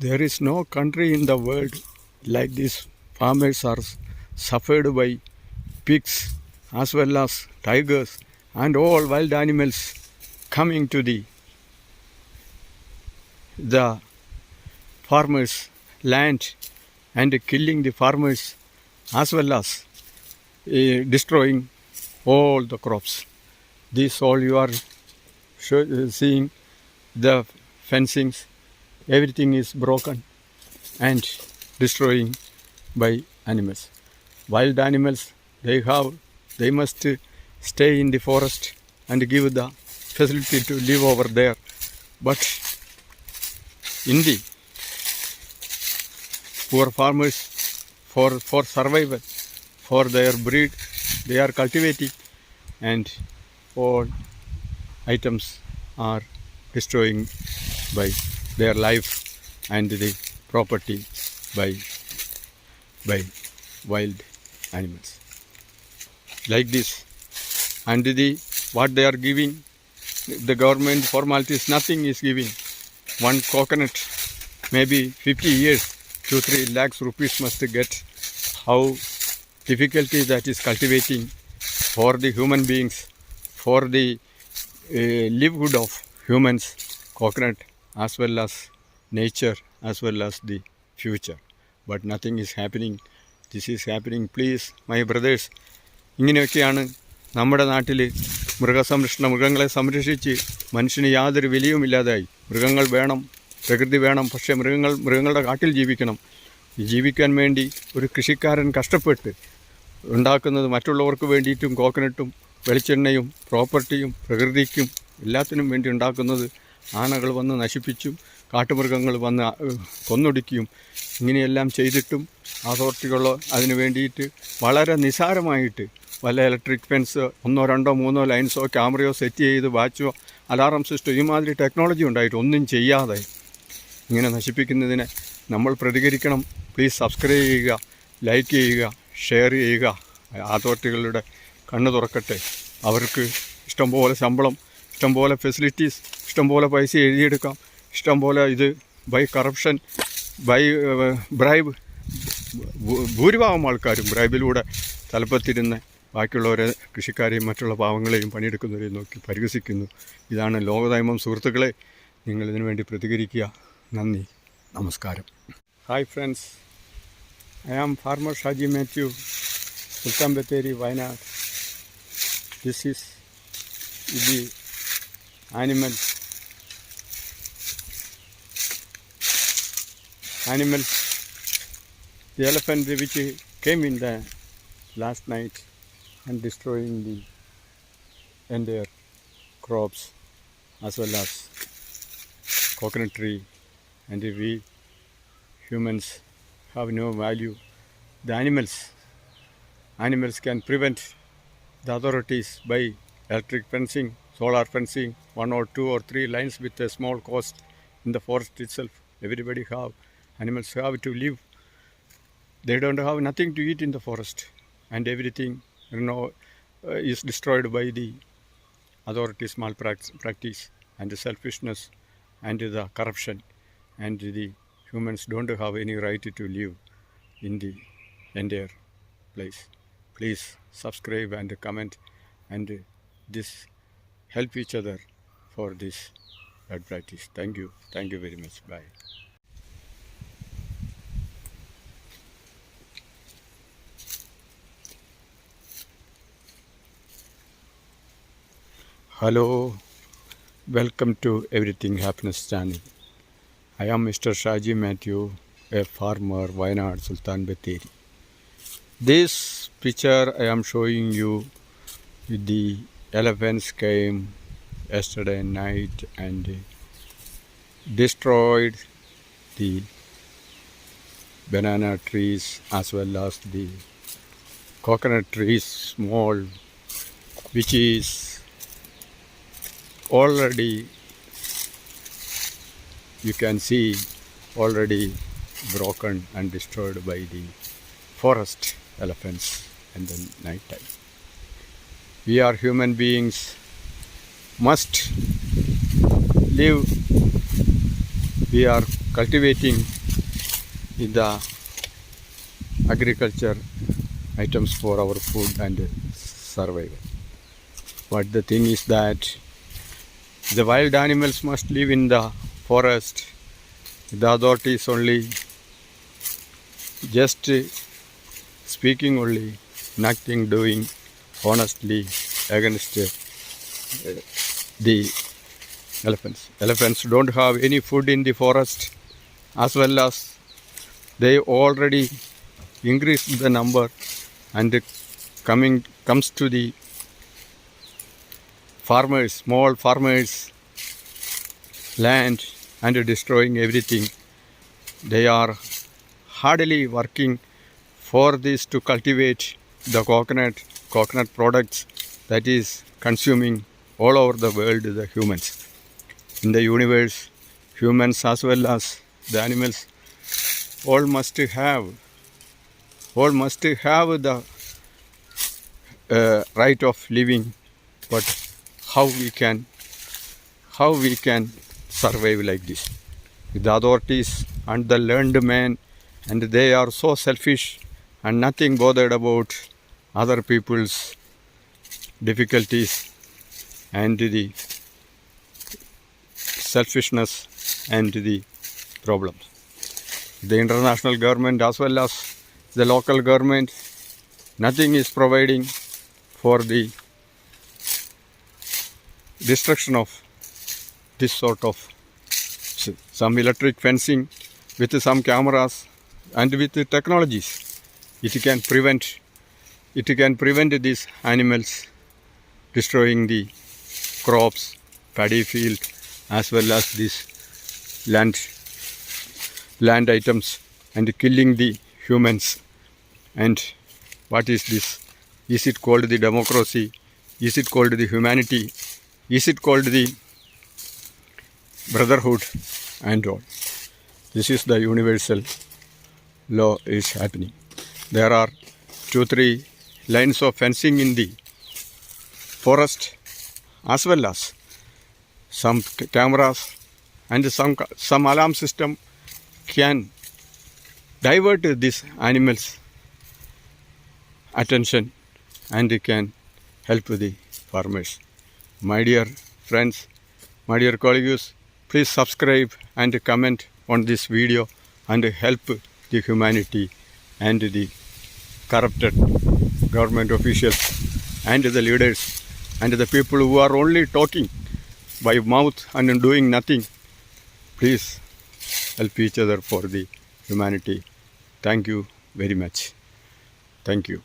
There is no country in the world like this. Farmers are suffered by pigs as well as tigers and all wild animals coming to the farmers' land and killing the farmers as well as destroying all the crops. This all you are seeing, the fencings, everything is broken and destroying by animals. Wild animals, they must stay in the forest and give the facility to live over there. But in the poor farmers, for survival, for their breed, they are cultivating, and all items are destroying by their life and the property by wild animals. Like this, and what they are giving, the government formalities, nothing is giving. One coconut, maybe 50 years, 2-3 lakhs rupees must get. How difficulty that is cultivating for the human beings, for the livelihood of humans, coconut as well as nature as well as the future. But nothing is happening. This is happening. Please, my brothers, ഇങ്ങനെയൊക്കെയാണ് നമ്മുടെ നാട്ടിൽ മൃഗങ്ങളെ സംരക്ഷിച്ച് മനുഷ്യന് യാതൊരു വിലയുമില്ലാതായി. മൃഗങ്ങൾ വേണം, പ്രകൃതി വേണം, പക്ഷേ മൃഗങ്ങളുടെ കാട്ടിൽ ജീവിക്കണം. ജീവിക്കാൻ വേണ്ടി ഒരു കൃഷിക്കാരൻ കഷ്ടപ്പെട്ട് ഉണ്ടാക്കുന്നത് മറ്റുള്ളവർക്ക് വേണ്ടിയിട്ടും കോക്കനട്ടും വെളിച്ചെണ്ണയും പ്രോപ്പർട്ടിയും പ്രകൃതിക്കും എല്ലാത്തിനും വേണ്ടി ഉണ്ടാക്കുന്നത് ആനകൾ വന്ന് നശിപ്പിച്ചും കാട്ടുമൃഗങ്ങൾ വന്ന് കൊന്നൊടുക്കിയും ഇങ്ങനെയെല്ലാം ചെയ്തിട്ടും അതോറിറ്റികൾ അതിന് വേണ്ടിയിട്ട് വളരെ നിസ്സാരമായിട്ട് വല്ല ഇലക്ട്രിക് ഫെൻസ് 1, 2, 3 ലൈൻസോ ക്യാമറയോ സെറ്റ് ചെയ്ത് വാച്ചോ അലാറം സിസ്റ്റം ഇമാതിരി ടെക്നോളജി ഉണ്ടായിട്ട് ഒന്നും ചെയ്യാതെ ഇങ്ങനെ നശിപ്പിക്കുന്നതിനെ നമ്മൾ പ്രതികരിക്കണം. പ്ലീസ് സബ്സ്ക്രൈബ് ചെയ്യുക, ലൈക്ക് ചെയ്യുക, ഷെയർ ചെയ്യുക. അതോറിറ്റികളുടെ കണ്ണ് തുറക്കട്ടെ. അവർക്ക് ഇഷ്ടംപോലെ ശമ്പളം, ഇഷ്ടംപോലെ ഫെസിലിറ്റീസ്, ഇഷ്ടംപോലെ പൈസ എഴുതിയെടുക്കാം, ഇഷ്ടംപോലെ ഇത് ബൈ കറപ്ഷൻ, ബൈ ബ്രൈബ്. ഭൂരിഭാഗം ആൾക്കാരും ബ്രൈബിലൂടെ തലപ്പത്തിരുന്ന് ബാക്കിയുള്ളവരെ, കൃഷിക്കാരെയും മറ്റുള്ള പാവങ്ങളെയും പണിയെടുക്കുന്നവരെയും നോക്കി പരിഹസിക്കുന്നു. ഇതാണ് ലോകനിയമം. സുഹൃത്തുക്കളെ, നിങ്ങളിതിനു വേണ്ടി പ്രതികരിക്കുക. നന്ദി, നമസ്കാരം. Hi friends, I am farmer Shaji Mathew, Sultan Bathery, Wayanad. This is the animals. The elephant which came in the last night and destroying the entire crops as well as coconut tree, and we humans have no value. The animals can prevent the authorities by electric fencing, solar fencing, 1 or 2 or 3 lines with a small cost in the forest itself. Everybody animals have to live. They don't have nothing to eat in the forest, and everything is destroyed by the authorities' malpractice and the selfishness and the corruption, and the humans don't have any right to live in the entire place. Please subscribe and comment, and this help each other for this bad practice. Thank you very much. Bye. Hello, welcome to Everything Happiness channel. I am Mr. Shaji Matthew, a farmer, Wayanad, Sultan Betheri. This picture I am showing you, the elephants came yesterday night and destroyed the banana trees as well as the coconut trees, small, which is already, you can see, already broken and destroyed by the forest elephants in the night time. We are human beings, must live. We are cultivating the agriculture items for our food and survival. But the thing is that the wild animals must live in the forest. The authorities only just speaking only, nothing doing honestly against the elephants. Elephants don't have any food in the forest, as well as they already increased the number, and comes to the farmers, small farmers, land, and destroying everything. They are hardly working for this to cultivate the coconut products that is consuming all over the world, the humans. In the universe, humans as well as the animals all must have the right of living. But how we can survive like this? The authorities and the learned men, and they are so selfish and nothing bothered about other people's difficulties and the selfishness and the problems. The international government as well as the local government, nothing is providing for the destruction of this sort of some electric fencing with some cameras and with the technologies. It can prevent these animals destroying the crops, paddy field, as well as these land items, and killing the humans. And what is this? Is it called the democracy? Is it called the humanity? Is it called the brotherhood and all? This is the universal law is happening. There are 2-3 lines of fencing in the forest, as well as some cameras and some alarm system can divert these animals' attention and can help the farmers. My dear friends, my dear colleagues, please subscribe and comment on this video and help the humanity and the corrupted government officials and the leaders and the people who are only talking by mouth and doing nothing. Please help each other for the humanity. Thank you very much. Thank you.